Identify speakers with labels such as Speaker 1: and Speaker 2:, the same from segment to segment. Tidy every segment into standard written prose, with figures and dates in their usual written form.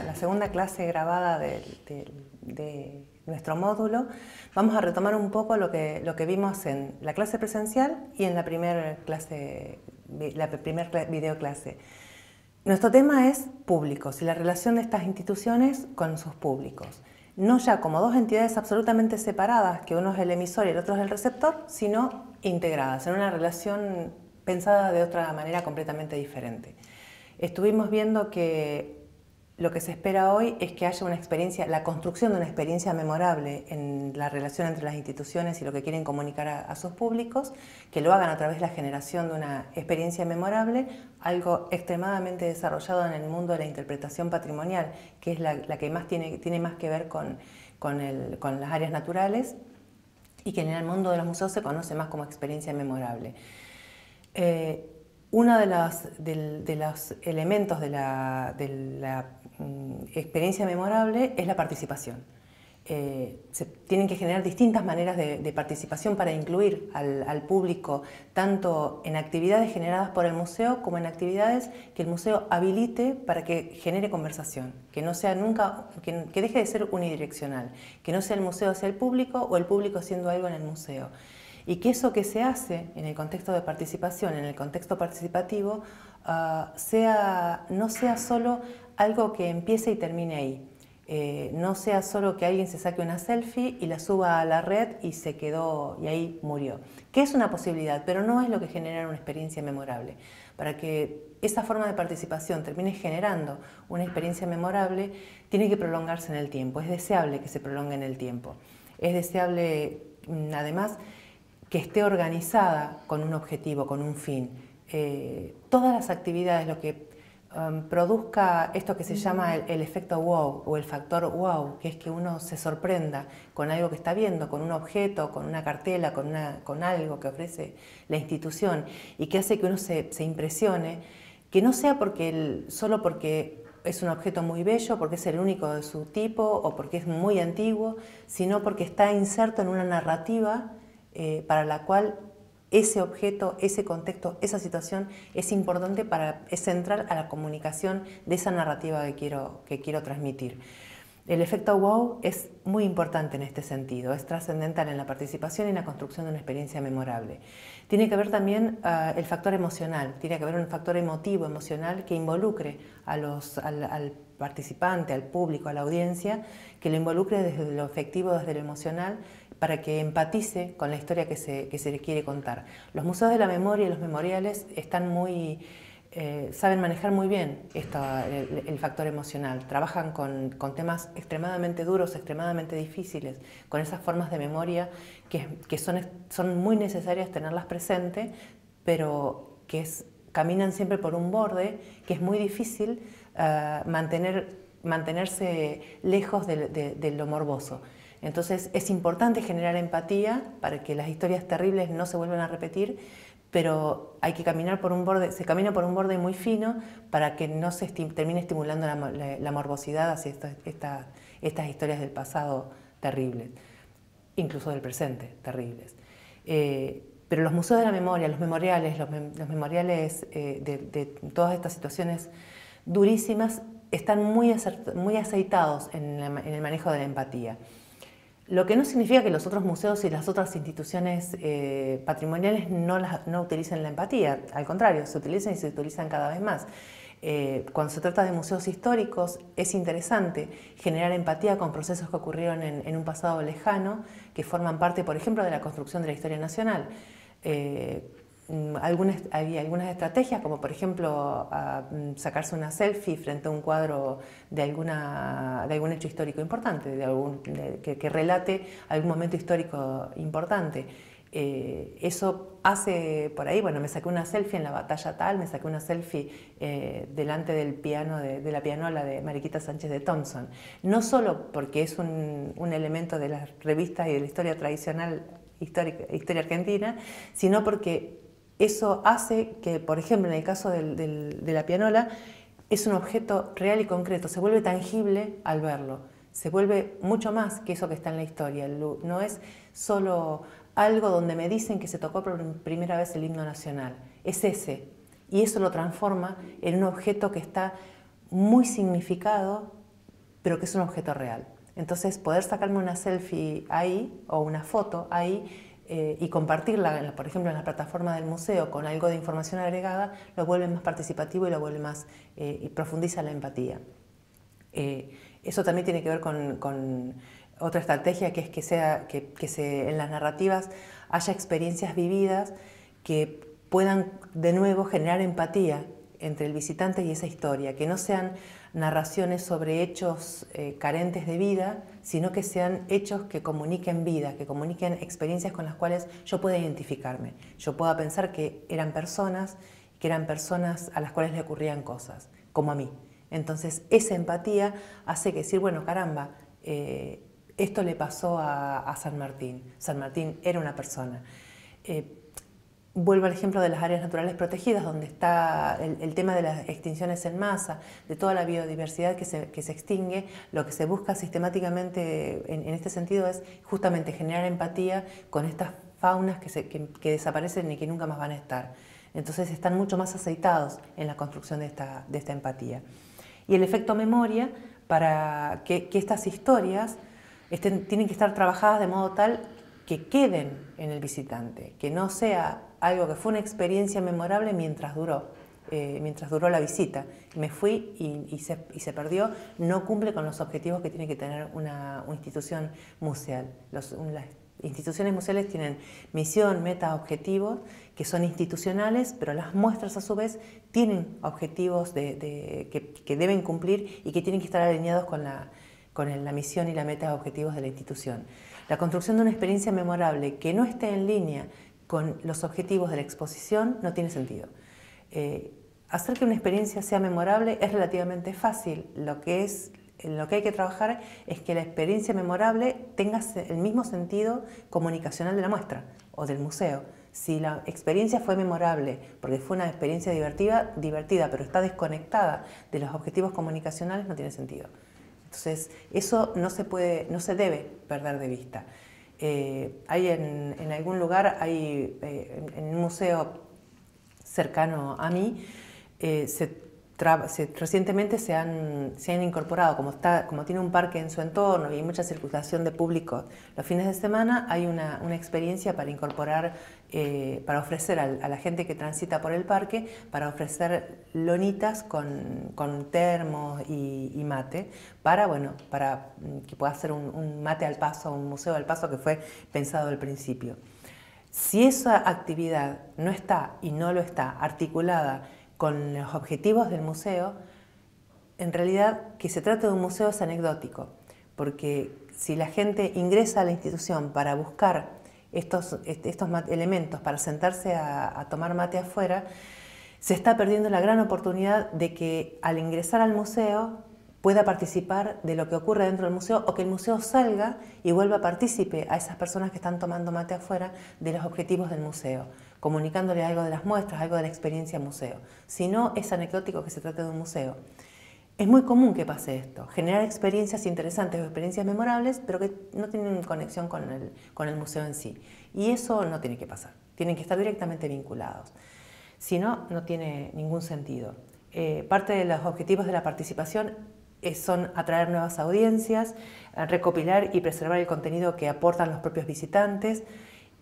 Speaker 1: la segunda clase grabada de nuestro módulo. Vamos a retomar un poco lo que vimos en la clase presencial y en la primera videoclase. Nuestro tema es públicos y la relación de estas instituciones con sus públicos. No ya como dos entidades absolutamente separadas, que uno es el emisor y el otro es el receptor, sino integradas, en una relación pensada de otra manera completamente diferente. Estuvimos viendo que lo que se espera hoy es que haya una experiencia, la construcción de una experiencia memorable en la relación entre las instituciones y lo que quieren comunicar a sus públicos, que lo hagan a través de la generación de una experiencia memorable, algo extremadamente desarrollado en el mundo de la interpretación patrimonial, que es la que más tiene más que ver con las áreas naturales y que en el mundo de los museos se conoce más como experiencia memorable. Uno de los elementos de la experiencia memorable es la participación. Se tienen que generar distintas maneras de participación para incluir al público, tanto en actividades generadas por el museo como en actividades que el museo habilite para que genere conversación, que no sea nunca, que deje de ser unidireccional, que no sea el museo hacia el público o el público haciendo algo en el museo. Y que eso que se hace en el contexto de participación, en el contexto participativo, no sea solo algo que empiece y termine ahí. No sea solo que alguien se saque una selfie y la suba a la red y se quedó y ahí murió. Que es una posibilidad, pero no es lo que genera una experiencia memorable. Para que esa forma de participación termine generando una experiencia memorable, tiene que prolongarse en el tiempo. Es deseable que se prolongue en el tiempo. Es deseable, además, que esté organizada con un objetivo, con un fin. Todas las actividades, lo que produzca esto que se llama el efecto wow o el factor wow, que es que uno se sorprenda con algo que está viendo, con un objeto, con una cartela, con algo que ofrece la institución y que hace que uno se impresione, que no sea solo porque es un objeto muy bello, porque es el único de su tipo o porque es muy antiguo, sino porque está inserto en una narrativa para la cual ese objeto, ese contexto, esa situación es importante, es central a la comunicación de esa narrativa que quiero transmitir. El efecto wow es muy importante en este sentido, es trascendental en la participación y en la construcción de una experiencia memorable. Tiene que haber también el factor emocional, tiene que haber un factor emotivo, emocional, que involucre al participante, al público, a la audiencia, que lo involucre desde lo afectivo, desde lo emocional, para que empatice con la historia que se le quiere contar. Los museos de la memoria y los memoriales saben manejar muy bien el factor emocional, trabajan con temas extremadamente duros, extremadamente difíciles, con esas formas de memoria que son muy necesarias tenerlas presentes, pero caminan siempre por un borde que es muy difícil mantenerse lejos de lo morboso. Entonces es importante generar empatía para que las historias terribles no se vuelvan a repetir, pero hay que caminar por un borde, se camina por un borde muy fino para que no se termine estimulando la morbosidad hacia estas historias del pasado terribles, incluso del presente terribles. Pero los museos de la memoria, los memoriales de todas estas situaciones durísimas están muy aceitados en el manejo de la empatía. Lo que no significa que los otros museos y las otras instituciones patrimoniales no utilicen la empatía, al contrario, se utilizan y se utilizan cada vez más. Cuando se trata de museos históricos es interesante generar empatía con procesos que ocurrieron en un pasado lejano, que forman parte, por ejemplo, de la construcción de la historia nacional. Hay algunas estrategias, como por ejemplo sacarse una selfie frente a un cuadro de algún hecho histórico importante, que relate algún momento histórico importante. Eso hace por ahí, bueno, me saqué una selfie en la batalla tal, me saqué una selfie delante del piano de la pianola de Mariquita Sánchez de Thompson. No solo porque es un elemento de las revistas y de la historia tradicional, historia argentina, sino porque eso hace que, por ejemplo, en el caso de la pianola, es un objeto real y concreto, se vuelve tangible al verlo, se vuelve mucho más que eso que está en la historia. No es solo algo donde me dicen que se tocó por primera vez el himno nacional, es ese, y eso lo transforma en un objeto que está muy significado pero que es un objeto real. Entonces, poder sacarme una selfie ahí o una foto ahí y compartirla, por ejemplo, en la plataforma del museo con algo de información agregada, lo vuelve más participativo y lo vuelve más, y profundiza la empatía. Eso también tiene que ver con otra estrategia, que es que en las narrativas haya experiencias vividas que puedan de nuevo generar empatía entre el visitante y esa historia, que no sean narraciones sobre hechos carentes de vida, sino que sean hechos que comuniquen vida, que comuniquen experiencias con las cuales yo pueda identificarme. Yo pueda pensar que eran personas a las cuales le ocurrían cosas, como a mí. Entonces, esa empatía hace que decir, bueno, caramba, esto le pasó a San Martín. San Martín era una persona. Vuelvo al ejemplo de las áreas naturales protegidas, donde está el tema de las extinciones en masa, de toda la biodiversidad que se extingue. Lo que se busca sistemáticamente en este sentido es justamente generar empatía con estas faunas que desaparecen y que nunca más van a estar. Entonces están mucho más aceitados en la construcción de esta empatía. Y el efecto memoria, para que estas historias tienen que estar trabajadas de modo tal que queden en el visitante, que no sea algo que fue una experiencia memorable mientras duró la visita. Me fui y se perdió, no cumple con los objetivos que tiene que tener una institución museal. Las instituciones museales tienen misión, meta, objetivos, que son institucionales, pero las muestras a su vez tienen objetivos que deben cumplir y que tienen que estar alineados con la misión y la meta, objetivos de la institución. La construcción de una experiencia memorable que no esté en línea con los objetivos de la exposición no tiene sentido. Hacer que una experiencia sea memorable es relativamente fácil. Lo que hay que trabajar es que la experiencia memorable tenga el mismo sentido comunicacional de la muestra o del museo. Si la experiencia fue memorable porque fue una experiencia divertida, pero está desconectada de los objetivos comunicacionales, no tiene sentido. Entonces, eso no se debe perder de vista. Hay en algún lugar, en un museo cercano a mí, recientemente se han incorporado, como tiene un parque en su entorno y hay mucha circulación de público los fines de semana, hay una experiencia para incorporar, para ofrecer a la gente que transita por el parque, para ofrecer lonitas con termos y mate, para que pueda hacer un mate al paso, un museo al paso que fue pensado al principio. Si esa actividad no está y no lo está articulada con los objetivos del museo, en realidad que se trate de un museo es anecdótico, porque si la gente ingresa a la institución para buscar estos elementos para sentarse a tomar mate afuera, se está perdiendo la gran oportunidad de que al ingresar al museo pueda participar de lo que ocurre dentro del museo, o que el museo salga y vuelva partícipe a esas personas que están tomando mate afuera de los objetivos del museo, comunicándole algo de las muestras, algo de la experiencia museo. Si no, es anecdótico que se trate de un museo. Es muy común que pase esto, generar experiencias interesantes o experiencias memorables, pero que no tienen conexión con el museo en sí. Y eso no tiene que pasar, tienen que estar directamente vinculados. Si no, no tiene ningún sentido. Parte de los objetivos de la participación son atraer nuevas audiencias, recopilar y preservar el contenido que aportan los propios visitantes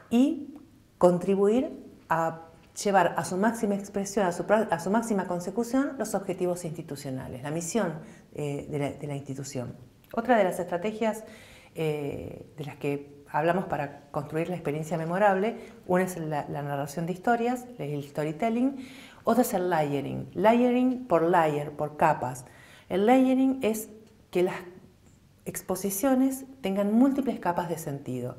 Speaker 1: y contribuir a llevar a su máxima expresión, a su máxima consecución, los objetivos institucionales, la misión de la institución. Otra de las estrategias de las que hablamos para construir la experiencia memorable, una es la narración de historias, el storytelling, otra es el layering. Layering por layer, por capas. El layering es que las exposiciones tengan múltiples capas de sentido,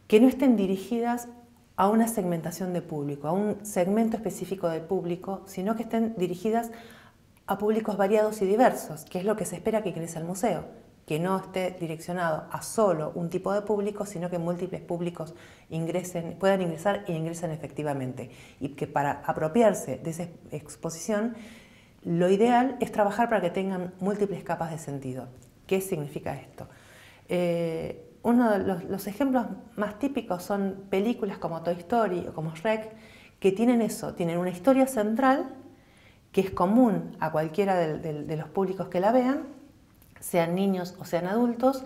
Speaker 1: que no estén dirigidas a una segmentación de público, a un segmento específico del público, sino que estén dirigidas a públicos variados y diversos, que es lo que se espera que ingrese al museo, que no esté direccionado a solo un tipo de público, sino que múltiples públicos puedan ingresar y ingresen efectivamente, y que para apropiarse de esa exposición, lo ideal es trabajar para que tengan múltiples capas de sentido. ¿Qué significa esto? Uno de los ejemplos más típicos son películas como Toy Story o como Shrek, que tienen eso, tienen una historia central que es común a cualquiera de los públicos que la vean, sean niños o sean adultos,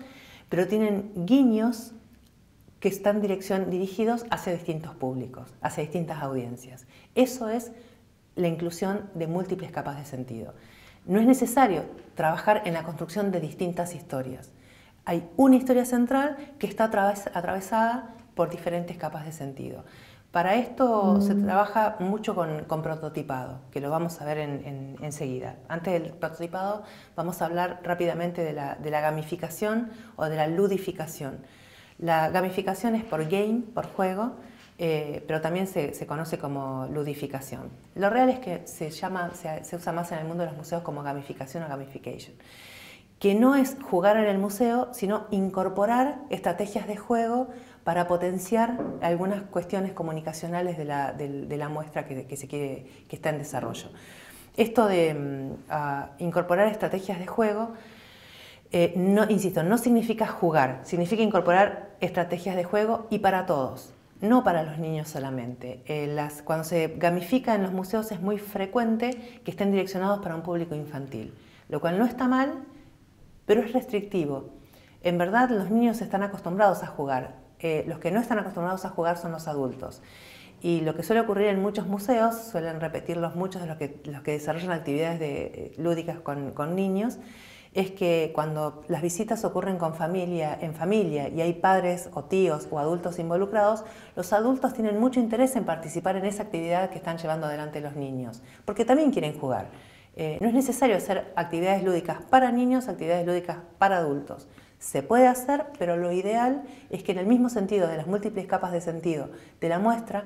Speaker 1: pero tienen guiños que están dirigidos hacia distintos públicos, hacia distintas audiencias. Eso es la inclusión de múltiples capas de sentido. No es necesario trabajar en la construcción de distintas historias. Hay una historia central que está atravesada por diferentes capas de sentido. Para esto se trabaja mucho con prototipado, que lo vamos a ver enseguida. Antes del prototipado vamos a hablar rápidamente de la gamificación o de la ludificación. La gamificación es por game, por juego, pero también se conoce como ludificación. Lo real es que se usa más en el mundo de los museos como gamificación o gamification, que no es jugar en el museo, sino incorporar estrategias de juego para potenciar algunas cuestiones comunicacionales de la muestra que está en desarrollo. Esto de incorporar estrategias de juego, insisto, no significa jugar, significa incorporar estrategias de juego y para todos, no para los niños solamente. Cuando se gamifica en los museos es muy frecuente que estén direccionados para un público infantil, lo cual no está mal, pero es restrictivo. En verdad, los niños están acostumbrados a jugar. Los que no están acostumbrados a jugar son los adultos. Y lo que suele ocurrir en muchos museos, suelen repetirlos muchos de los que desarrollan actividades lúdicas con niños, es que cuando las visitas ocurren en familia y hay padres o tíos o adultos involucrados, los adultos tienen mucho interés en participar en esa actividad que están llevando adelante los niños, porque también quieren jugar. No es necesario hacer actividades lúdicas para niños, actividades lúdicas para adultos. Se puede hacer, pero lo ideal es que en el mismo sentido de las múltiples capas de sentido de la muestra,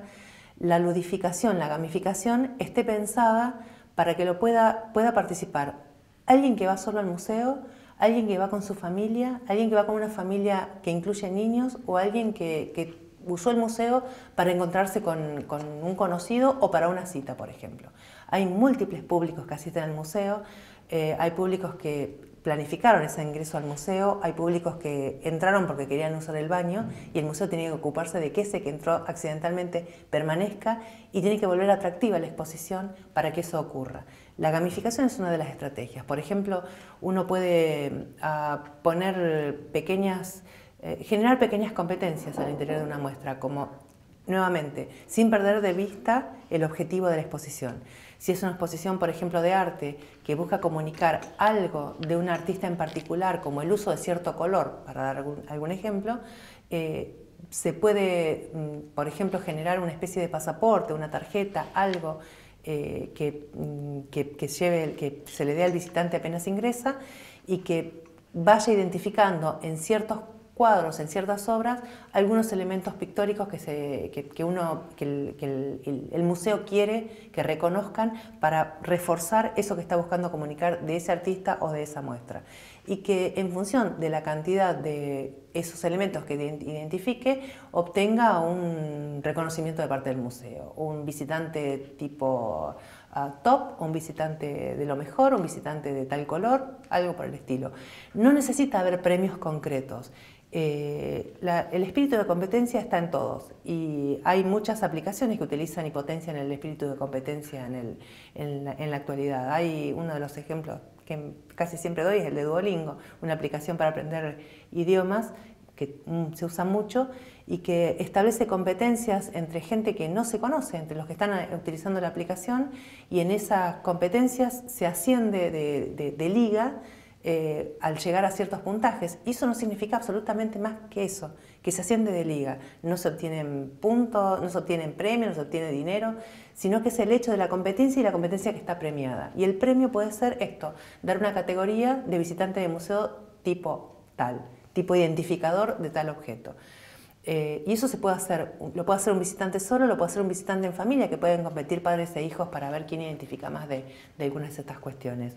Speaker 1: la ludificación, la gamificación esté pensada para que lo pueda participar alguien que va solo al museo, alguien que va con su familia, alguien que va con una familia que incluye niños o alguien que usó el museo para encontrarse con un conocido o para una cita, por ejemplo. Hay múltiples públicos que asisten al museo, hay públicos que planificaron ese ingreso al museo, hay públicos que entraron porque querían usar el baño y el museo tiene que ocuparse de que ese que entró accidentalmente permanezca y tiene que volver atractiva la exposición para que eso ocurra. La gamificación es una de las estrategias. Por ejemplo, uno puede generar pequeñas competencias al interior de una muestra, como nuevamente, sin perder de vista el objetivo de la exposición. Si es una exposición, por ejemplo, de arte que busca comunicar algo de un artista en particular, como el uso de cierto color, para dar algún ejemplo, se puede, por ejemplo, generar una especie de pasaporte, una tarjeta, algo que se le dé al visitante apenas ingresa y que vaya identificando en ciertos cuadros, en ciertas obras, algunos elementos pictóricos que el museo quiere que reconozcan para reforzar eso que está buscando comunicar de ese artista o de esa muestra. Y que en función de la cantidad de esos elementos que identifique, obtenga un reconocimiento de parte del museo. Un visitante tipo top, un visitante de lo mejor, un visitante de tal color, algo por el estilo. No necesita haber premios concretos. El espíritu de competencia está en todos y hay muchas aplicaciones que utilizan y potencian el espíritu de competencia en la actualidad. Hay uno de los ejemplos que casi siempre doy, es el de Duolingo, una aplicación para aprender idiomas que se usa mucho y que establece competencias entre gente que no se conoce, entre los que están utilizando la aplicación, y en esas competencias se asciende de liga al llegar a ciertos puntajes. Y eso no significa absolutamente más que eso, que se asciende de liga. No se obtienen puntos, no se obtienen premios, no se obtiene dinero, sino que es el hecho de la competencia y la competencia que está premiada. Y el premio puede ser esto, dar una categoría de visitante de museo tipo tal, tipo identificador de tal objeto. Y eso lo puede hacer un visitante solo, lo puede hacer un visitante en familia, que pueden competir padres e hijos para ver quién identifica más de algunas de estas cuestiones.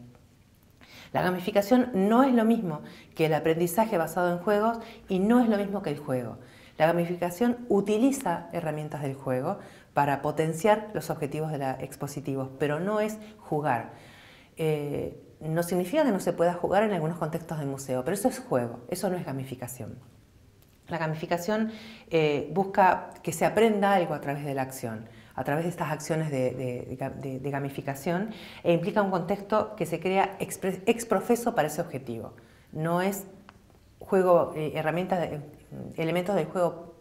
Speaker 1: La gamificación no es lo mismo que el aprendizaje basado en juegos y no es lo mismo que el juego. La gamificación utiliza herramientas del juego para potenciar los objetivos expositivos, pero no es jugar. No significa que no se pueda jugar en algunos contextos del museo, pero eso es juego, eso no es gamificación. La gamificación busca que se aprenda algo a través de la acción, a través de estas acciones de gamificación, e implica un contexto que se crea ex profeso para ese objetivo. No es elementos del juego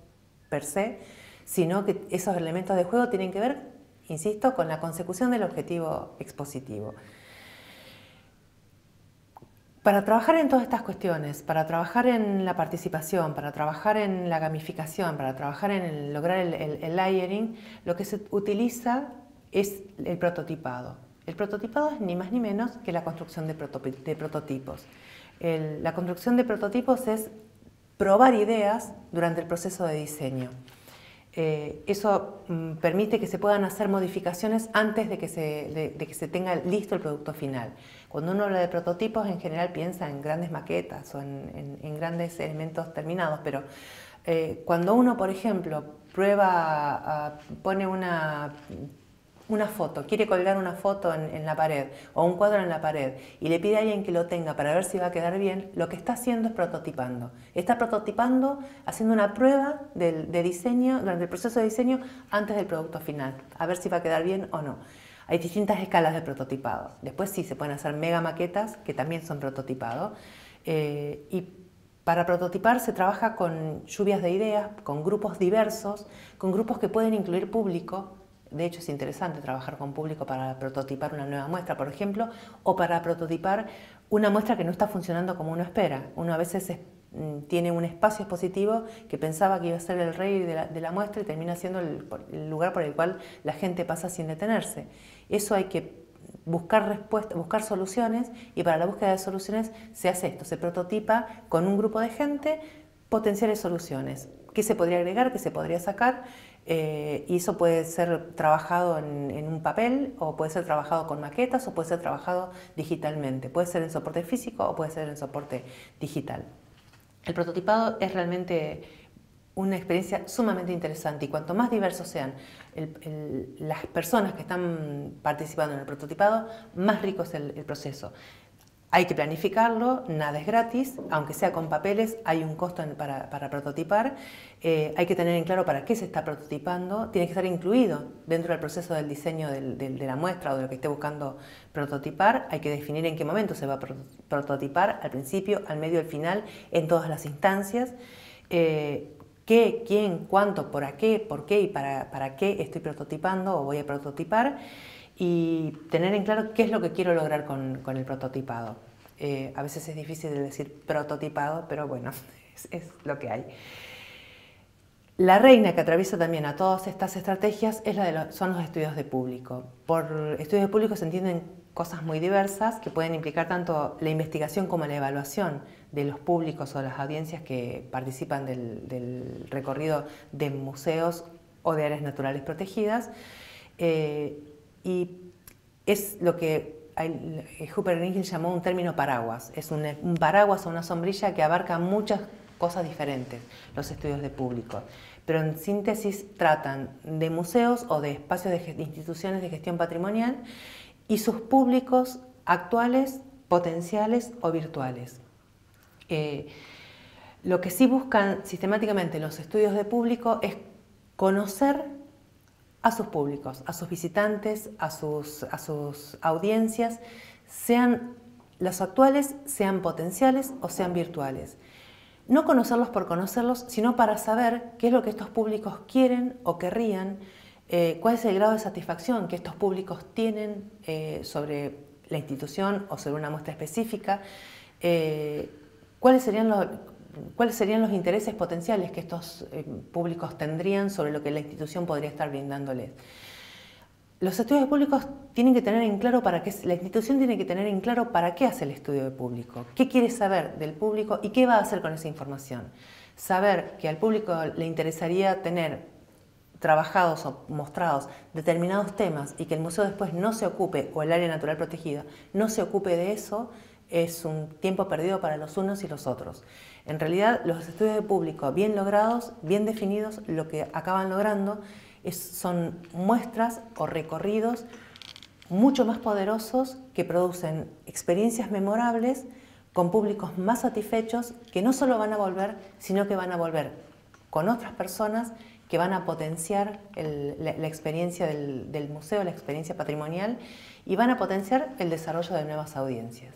Speaker 1: per se, sino que esos elementos de juego tienen que ver, insisto, con la consecución del objetivo expositivo. Para trabajar en todas estas cuestiones, para trabajar en la participación, para trabajar en la gamificación, para trabajar en lograr el layering, lo que se utiliza es el prototipado. El prototipado es ni más ni menos que la construcción de prototipos. La construcción de prototipos es probar ideas durante el proceso de diseño. Eso permite que se puedan hacer modificaciones antes de que se tenga listo el producto final. Cuando uno habla de prototipos, en general piensa en grandes maquetas o en grandes elementos terminados, pero cuando uno, por ejemplo, pone una foto, quiere colgar una foto en la pared o un cuadro en la pared y le pide a alguien que lo tenga para ver si va a quedar bien, lo que está haciendo es prototipando. Está prototipando, haciendo una prueba de diseño, durante el proceso de diseño, antes del producto final, a ver si va a quedar bien o no. Hay distintas escalas de prototipado. Después sí, se pueden hacer mega maquetas, que también son prototipados. Y para prototipar se trabaja con lluvias de ideas, con grupos diversos, con grupos que pueden incluir público. De hecho, es interesante trabajar con público para prototipar una nueva muestra, por ejemplo, o para prototipar una muestra que no está funcionando como uno espera. Uno a veces tiene un espacio expositivo que pensaba que iba a ser el rey de la muestra y termina siendo el lugar por el cual la gente pasa sin detenerse. Eso hay que buscar respuestas, buscar soluciones, y para la búsqueda de soluciones se hace esto, se prototipa con un grupo de gente potenciales soluciones. ¿Qué se podría agregar? ¿Qué se podría sacar? Y eso puede ser trabajado en un papel, o puede ser trabajado con maquetas, o puede ser trabajado digitalmente. Puede ser en soporte físico o puede ser en soporte digital. El prototipado es realmente una experiencia sumamente interesante, y cuanto más diversos sean las personas que están participando en el prototipado, más rico es el proceso. Hay que planificarlo, nada es gratis, aunque sea con papeles, hay un costo para prototipar. Hay que tener en claro para qué se está prototipando, tiene que estar incluido dentro del proceso del diseño de la muestra o de lo que esté buscando prototipar. Hay que definir en qué momento se va a prototipar, al principio, al medio, al final, en todas las instancias. Qué, quién, cuánto, por qué y para qué estoy prototipando o voy a prototipar. Y tener en claro qué es lo que quiero lograr con el prototipado. A veces es difícil de decir prototipado, pero bueno, es lo que hay. La reina que atraviesa también a todas estas estrategias son los estudios de público. Por estudios de público se entienden cosas muy diversas que pueden implicar tanto la investigación como la evaluación de los públicos o las audiencias que participan del recorrido de museos o de áreas naturales protegidas. Y es lo que Hooper Ringel llamó un término paraguas. Es un paraguas o una sombrilla que abarca muchas cosas diferentes, los estudios de público. Pero en síntesis tratan de museos o de espacios de instituciones de gestión patrimonial y sus públicos actuales, potenciales o virtuales. Lo que sí buscan sistemáticamente los estudios de público es conocer a sus públicos, a sus visitantes, a sus audiencias, sean los actuales, sean potenciales o sean virtuales. No conocerlos por conocerlos, sino para saber qué es lo que estos públicos quieren o querrían, cuál es el grado de satisfacción que estos públicos tienen sobre la institución o sobre una muestra específica, cuáles serían los intereses potenciales que estos públicos tendrían sobre lo que la institución podría estar brindándoles. Los estudios de públicos tienen que tener en claro la institución tiene que tener en claro para qué hace el estudio de público, qué quiere saber del público y qué va a hacer con esa información. Saber que al público le interesaría tener trabajados o mostrados determinados temas y que el museo después no se ocupe, o el área natural protegida no se ocupe de eso, es un tiempo perdido para los unos y los otros. En realidad, los estudios de público bien logrados, bien definidos, lo que acaban logrando son muestras o recorridos mucho más poderosos que producen experiencias memorables con públicos más satisfechos que no solo van a volver, sino que van a volver con otras personas que van a potenciar la experiencia del museo, la experiencia patrimonial, y van a potenciar el desarrollo de nuevas audiencias.